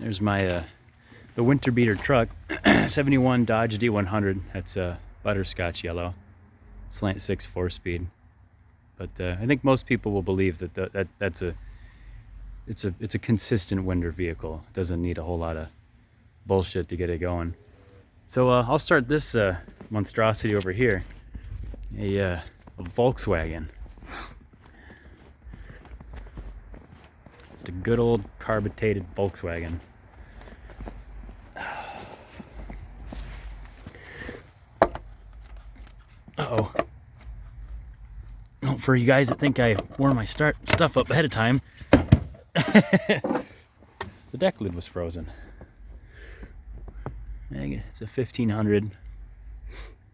There's my the winter beater truck, 71 Dodge D100. That's butterscotch yellow, slant 6 4-speed. But I think most people will believe that that's a consistent winter vehicle. It doesn't need a whole lot of bullshit to get it going. So I'll start this monstrosity over here, a Volkswagen. The good old carbureted Volkswagen. Uh-oh. Oh, for you guys that think I wore my stuff up ahead of time, the deck lid was frozen. It's a 1500.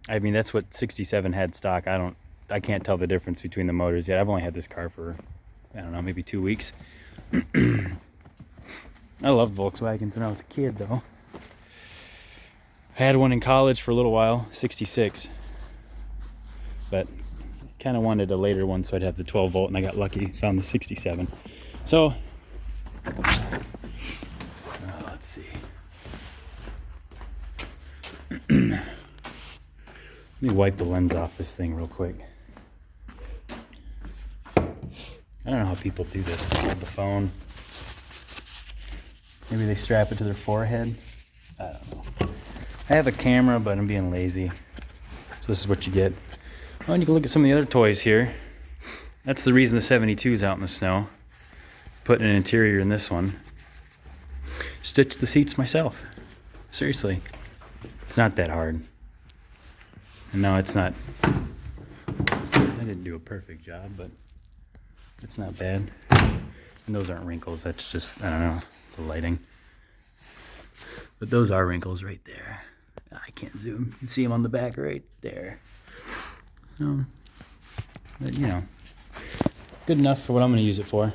I mean, that's what 67 had stock. I can't tell the difference between the motors yet. I've only had this car for, I don't know, maybe 2 weeks. I loved Volkswagens when I was a kid, though. I had one in college for a little while, 66. But kind of wanted a later one so I'd have the 12 volt, and I got lucky, found the 67. So, let's see. Let me wipe the lens off this thing real quick. I don't know how people do this. They hold the phone. Maybe they strap it to their forehead. I don't know. I have a camera, but I'm being lazy. So this is what you get. Oh, and you can look at some of the other toys here. That's the reason the 72 is out in the snow. Putting an interior in this one. Stitched the seats myself. Seriously. It's not that hard. And no, it's not. I didn't do a perfect job, but it's not bad. And those aren't wrinkles. That's just, I don't know, the lighting. But those are wrinkles right there. I can't zoom. You can see them on the back right there. So, but you know, good enough for what I'm going to use it for.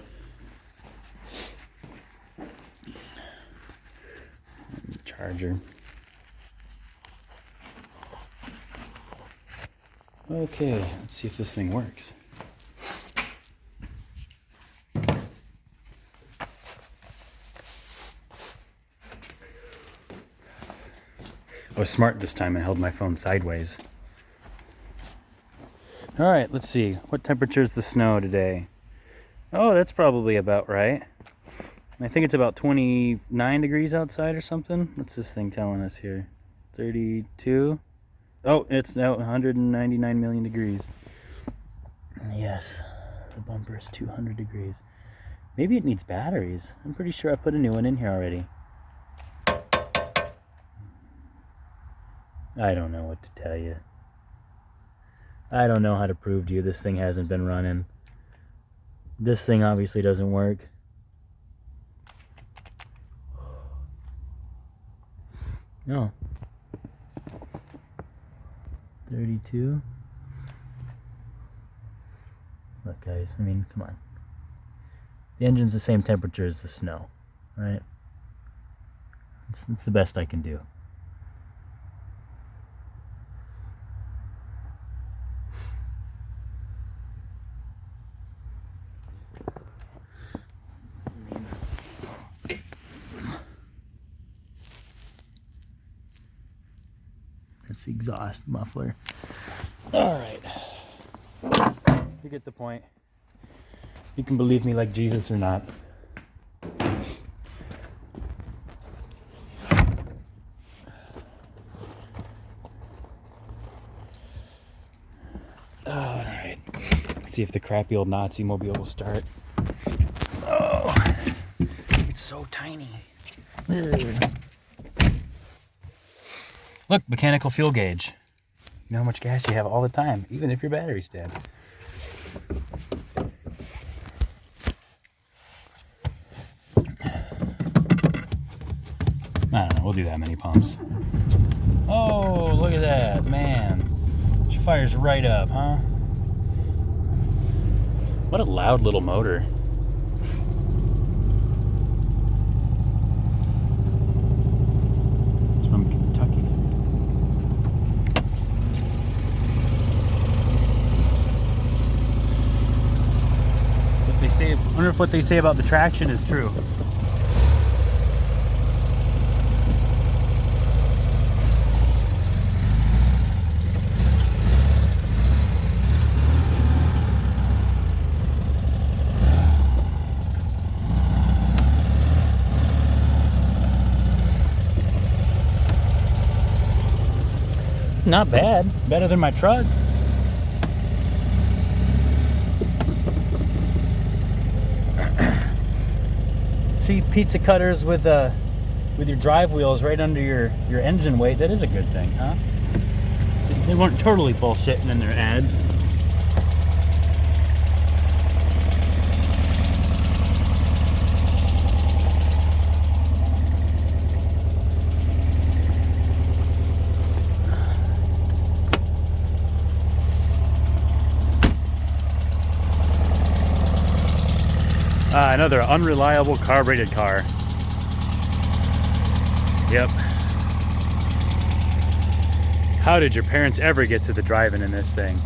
Charger. Okay, let's see if this thing works. I was smart this time and held my phone sideways. All right, let's see. What temperature is the snow today? Oh, that's probably about right. I think it's about 29 degrees outside or something. What's this thing telling us here? 32? Oh, it's now 199 million degrees. Yes, the bumper is 200 degrees. Maybe it needs batteries. I'm pretty sure I put a new one in here already. I don't know what to tell you. I don't know how to prove to you this thing hasn't been running. This thing obviously doesn't work. No. 32. Look, guys, I mean, come on. The engine's the same temperature as the snow, right? It's the best I can do. That's the exhaust muffler. All right. You get the point. You can believe me like Jesus or not. All right. Let's see if the crappy old Nazi mobile will start. Oh, it's so tiny. Ugh. Look, mechanical fuel gauge. You know how much gas you have all the time, even if your battery's dead. I don't know, we'll do that many pumps. Oh, look at that, man. She fires right up, huh? What a loud little motor. It's from Kentucky. I wonder if what they say about the traction is true. not bad. Better than my truck. See, pizza cutters with your drive wheels right under your engine weight. That is a good thing, huh? They weren't totally bullshitting in their ads. Another unreliable carbureted car. Yep. How did your parents ever get to the drive-in in this thing?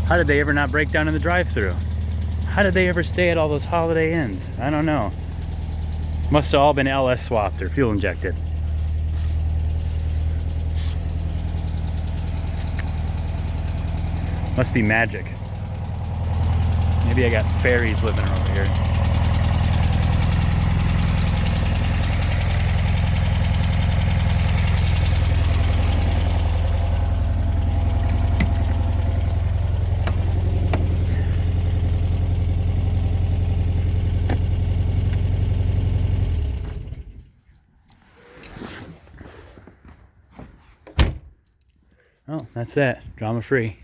How did they ever not break down in the drive-thru? How did they ever stay at all those Holiday Inns? I don't know. Must have all been LS swapped or fuel injected. Must be magic. Maybe I got fairies living over here. Oh, that's that. Drama free.